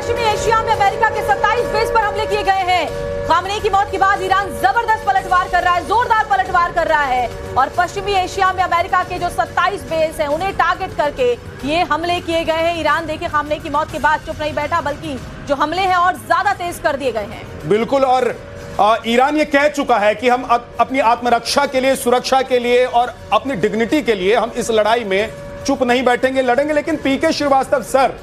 पश्चिमी एशिया में अमेरिका के 27 बेस पर हमले किए गए हैं। खामनेई की मौत के बाद ईरान जबरदस्त पलटवार कर रहा है, जोरदार पलटवार कर रहा है और पश्चिमी एशिया में अमेरिका के जो 27 बेस हैं उन्हें टारगेट करके ये हमले किए गए हैं। ईरान देखिए खामनेई की मौत के बाद चुप नहीं बैठा, बल्कि जो हमले हैं और ज्यादा तेज कर दिए गए हैं। बिल्कुल, और ईरान ये कह चुका है कि हम अपनी आत्मरक्षा के लिए, सुरक्षा के लिए और अपनी डिग्निटी के लिए हम इस लड़ाई में चुप नहीं बैठेंगे, लड़ेंगे। लेकिन पीके श्रीवास्तव सर,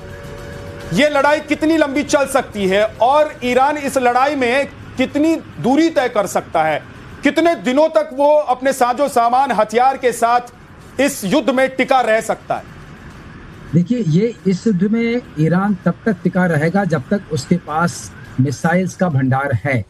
ये लड़ाई कितनी लंबी चल सकती है और ईरान इस लड़ाई में कितनी दूरी तय कर सकता है? कितने दिनों तक वो अपने साजो सामान हथियार के साथ इस युद्ध में टिका रह सकता है? देखिए, ये इस युद्ध में ईरान तब तक टिका रहेगा जब तक उसके पास मिसाइल्स का भंडार है,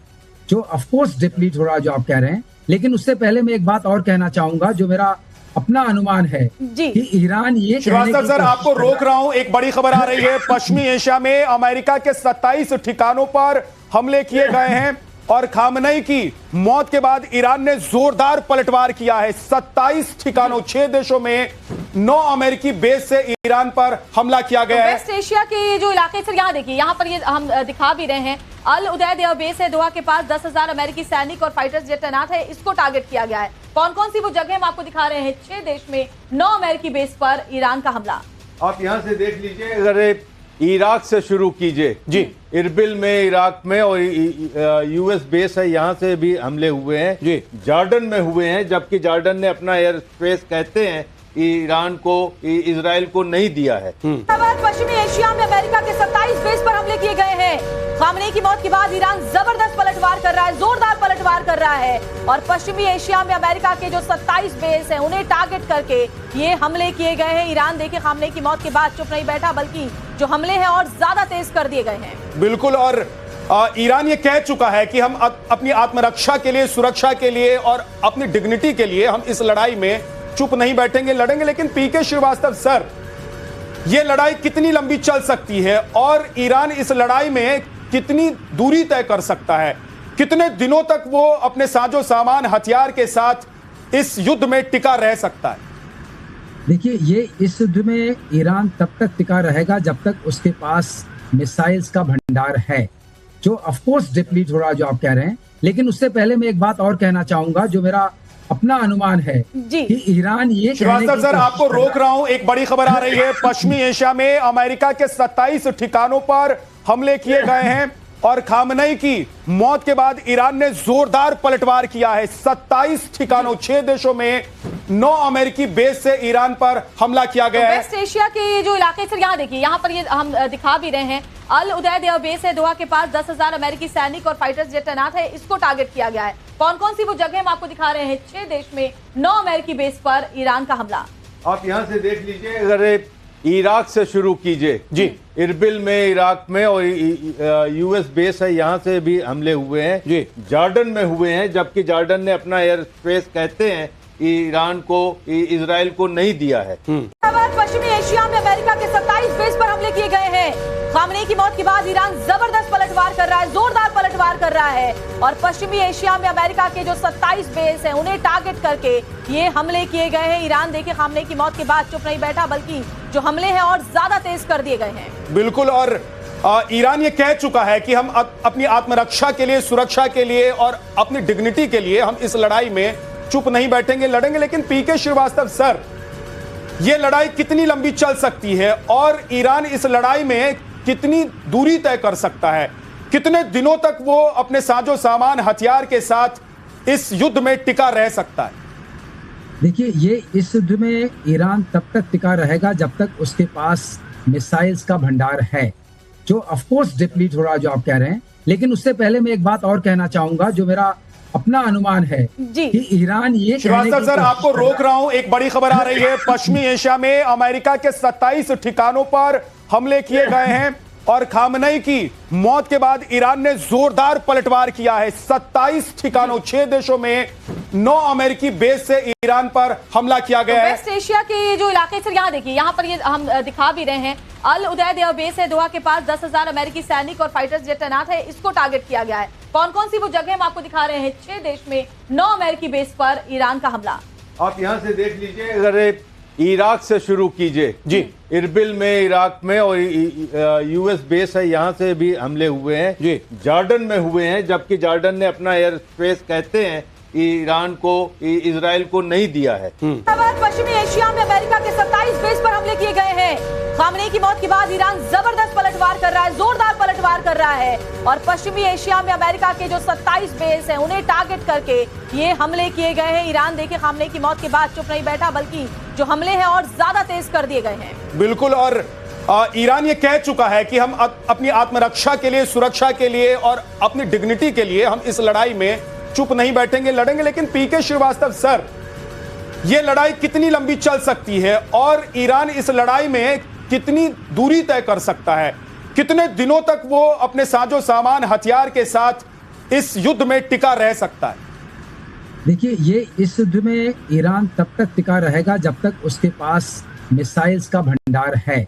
जो ऑफ कोर्स डिप्लीट हो रहा है, जो आप कह रहे हैं। लेकिन उससे पहले मैं एक बात और कहना चाहूंगा, जो मेरा अपना अनुमान है कि ईरान ये श्रीवास्तव सर, आपको रोक रहा हूं, एक बड़ी खबर आ रही है। पश्चिमी एशिया में अमेरिका के 27 ठिकानों पर हमले किए गए हैं और खामनेई की मौत के बाद ईरान ने जोरदार पलटवार किया है। 27 ठिकानों, 6 देशों में 9 अमेरिकी बेस से ईरान पर हमला किया गया है। वेस्ट एशिया के जो इलाके सर, यहाँ देखिए, यहाँ पर ये हम दिखा भी रहे हैं, अल उदैद एयर बेस है दोहा के पास। 10,000 अमेरिकी सैनिक और फाइटर्स जेट तैनात है, इसको टारगेट किया गया है। कौन कौन सी वो जगह हम आपको दिखा रहे हैं? 6 देश में 9 अमेरिकी बेस पर ईरान का हमला। आप यहाँ से देख लीजिए, अगर इराक से शुरू कीजिए जी, इरबिल में, इराक में, और यूएस बेस है, यहाँ से भी हमले हुए हैं जी। जॉर्डन में हुए हैं, जबकि जॉर्डन ने अपना एयर स्पेस कहते हैं ईरान को, इजराइल को नहीं दिया है। पश्चिमी एशिया में अमेरिका के 27 बेस पर हमले किए गए हैं। खामनेई की मौत के बाद ईरान जबरदस्त पलटवार कर रहा है, जोरदार पलटवार कर रहा है और पश्चिमी एशिया में अमेरिका के जो 27 बेस हैं उन्हें टारगेट करके ये हमले किए गए हैं। ईरान देखिए खामनेई की मौत के बाद चुप नहीं बैठा, बल्कि जो हमले हैं और ज्यादा तेज कर दिए गए हैं। बिल्कुल, और ईरान ये कह चुका है कि हम अपनी आत्मरक्षा के लिए, सुरक्षा के लिए और अपनी डिग्निटी के लिए हम इस लड़ाई में चुप नहीं बैठेंगे, लड़ेंगे। लेकिन पीके श्रीवास्तव सर, ये लड़ाई कितनी लंबी चल सकती है और ईरान इस लड़ाई में कितनी दूरी तय कर सकता है? कितने दिनों तक वो अपने साजो सामान हथियार के साथ इस युद्ध में टिका रह सकता है? देखिए, ये इस युद्ध में ईरान तब तक टिका रहेगा जब तक उसके पास मिसाइल्स का भंडार है, जो ऑफ कोर्स डिप्लीट हो रहा है, जो आप कह रहे हैं। लेकिन उससे पहले मैं एक बात और कहना चाहूंगा, जो मेरा अपना अनुमान है कि ईरान ये श्रीवास्तव सर, आपको रोक रहा हूं, एक बड़ी खबर आ रही है। पश्चिमी एशिया में अमेरिका के 27 ठिकानों पर हमले किए गए हैं और खामनेई की मौत के बाद ईरान ने जोरदार पलटवार किया है। 27 ठिकानों, 6 देशों में 9 अमेरिकी बेस से ईरान पर हमला किया गया है। वेस्ट एशिया के जो इलाके सर, यहाँ देखिए, यहाँ पर ये हम दिखा भी रहे हैं, अल उदैद एयर बेस है दोहा के पास। 10,000 अमेरिकी सैनिक और फाइटर्स जेट तैनात है, इसको टारगेट किया गया है। कौन कौन सी वो जगह हम आपको दिखा रहे हैं? 6 देश में 9 अमेरिकी बेस पर ईरान का हमला। आप यहाँ से देख लीजिए, अगर इराक से शुरू कीजिए जी, इरबिल में, इराक में, और यूएस बेस है, यहाँ से भी हमले हुए हैं जी। जॉर्डन में हुए हैं, जबकि जॉर्डन ने अपना एयर स्पेस कहते हैं ईरान को, इजराइल को नहीं दिया है। पश्चिमी एशिया में अमेरिका के 27 बेस पर हमले किए गए हैं। खामनेई की मौत के बाद ईरान जबरदस्त पलटवार कर रहा है, जोरदार पलटवार कर रहा है और पश्चिमी एशिया में अमेरिका के जो 27 बेस हैं उन्हें टारगेट करके ये हमले किए गए हैं। ईरान देखिए खामनेई की मौत के बाद चुप नहीं बैठा, बल्कि जो हमले हैं और ज्यादा तेज कर दिए गए हैं। बिल्कुल, और ईरान ये कह चुका है कि हम अपनी आत्मरक्षा के लिए, सुरक्षा के लिए और अपनी डिग्निटी के लिए हम इस लड़ाई में चुप नहीं बैठेंगे, लड़ेंगे। लेकिन पीके श्रीवास्तव सर, ये लड़ाई कितनी लंबी चल सकती है और ईरान इस लड़ाई में कितनी दूरी तय कर सकता है? कितने दिनों तक वो अपने साजो सामान हथियार के साथ इस युद्ध में टिका रह सकता है? देखिए, ये इस युद्ध में ईरान तब तक टिका रहेगा जब तक उसके पास मिसाइल्स का भंडार है, जो ऑफ कोर्स डिप्लीट हो रहा है, जो आप कह रहे हैं। लेकिन उससे पहले मैं एक बात और कहना चाहूंगा, जो मेरा अपना अनुमान है कि ईरान ये श्रीवास्तव सर, आपको रोक रहा हूं, एक बड़ी खबर आ रही है। पश्चिमी एशिया में अमेरिका के 27 ठिकानों पर हमले किए गए हैं और खामनेई की मौत के बाद ईरान ने जोरदार पलटवार किया है। 27 ठिकानों, 6 देशों में 9 अमेरिकी बेस से ईरान पर हमला किया गया है। वेस्ट एशिया के जो इलाके सर, यहाँ देखिए, यहाँ पर ये हम दिखा भी रहे हैं, अल उदैद एयर बेस है दोहा के पास। 10,000 अमेरिकी सैनिक और फाइटर्स जेट तैनात है, इसको टारगेट किया गया है। कौन कौन सी वो जगह हम आपको दिखा रहे हैं? 6 देश में 9 अमेरिकी बेस पर ईरान का हमला। आप यहाँ से देख लीजिए, अगर इराक से शुरू कीजिए जी। इरबिल में, इराक में, और यूएस बेस है, यहाँ से भी हमले हुए हैं जी। जॉर्डन में हुए हैं, जबकि जॉर्डन ने अपना एयर स्पेस कहते हैं ईरान को, इजराइल को नहीं दिया है। पश्चिमी एशिया में अमेरिका के 27 बेस पर हमले किए गए हैं। खामनेई की मौत के बाद ईरान जबरदस्त पलटवार कर रहा है, जोरदार पलटवार कर रहा है और पश्चिमी एशिया में अमेरिका के जो 27 बेस हैं उन्हें टारगेट करके ये हमले किए गए हैं। ईरान देखिए खामनेई की मौत के बाद चुप नहीं बैठा, बल्कि जो हमले हैं और ज्यादा तेज कर दिए गए हैं। बिल्कुल, और ईरान ये कह चुका है कि हम अपनी आत्मरक्षा के लिए, सुरक्षा के लिए और अपनी डिग्निटी के लिए हम इस लड़ाई में चुप नहीं बैठेंगे, लड़ेंगे। लेकिन पीके श्रीवास्तव सर, ये लड़ाई कितनी लंबी चल सकती है और ईरान इस लड़ाई में कितनी दूरी तय कर सकता है? कितने दिनों तक वो अपने साजो सामान, हथियार के साथ इस युद्ध में टिका रह सकता है? देखिए, ये इस युद्ध में ईरान तब तक टिका रहेगा जब तक उसके पास मिसाइल्स का भंडार है,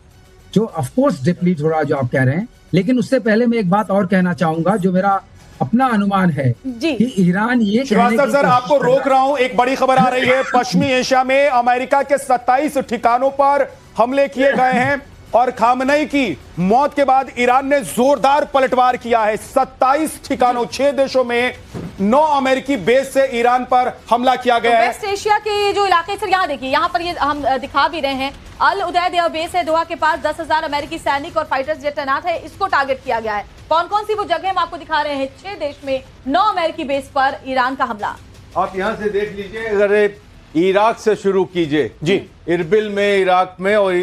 जो ऑफ कोर्स डिप्लीट हो रहा है, जो आप कह रहे हैं। लेकिन उससे पहले मैं एक बात और कहना चाहूंगा, जो मेरा अपना अनुमान है कि ईरान ये श्रीवास्तव सर, आपको रोक रहा हूं, एक बड़ी खबर आ रही है। पश्चिमी एशिया में अमेरिका के 27 ठिकानों पर हमले किए गए हैं और खामनेई की मौत के बाद ईरान ने जोरदार पलटवार किया है। 27 ठिकानों, 6 देशों में 9 अमेरिकी बेस से ईरान पर हमला किया गया है। वेस्ट एशिया के जो इलाके सर, यहाँ देखिए, यहाँ पर ये हम दिखा भी रहे हैं, अल उदैद एयर बेस है दोहा के पास, 10,000 अमेरिकी सैनिक और फाइटर्स जेट तैनात है, इसको टारगेट किया गया है। कौन कौन सी वो जगह हम आपको दिखा रहे हैं? 6 देश में 9 अमेरिकी बेस पर ईरान का हमला। आप यहाँ से देख लीजिए, अगर इराक से शुरू कीजिए जी। इरबिल में, इराक में, और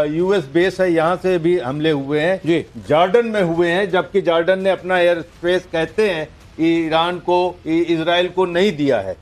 यूएस बेस है, यहाँ से भी हमले हुए हैं जी। जॉर्डन में हुए हैं, जबकि जॉर्डन ने अपना एयर स्पेस कहते हैं ईरान को, इजराइल को नहीं दिया है।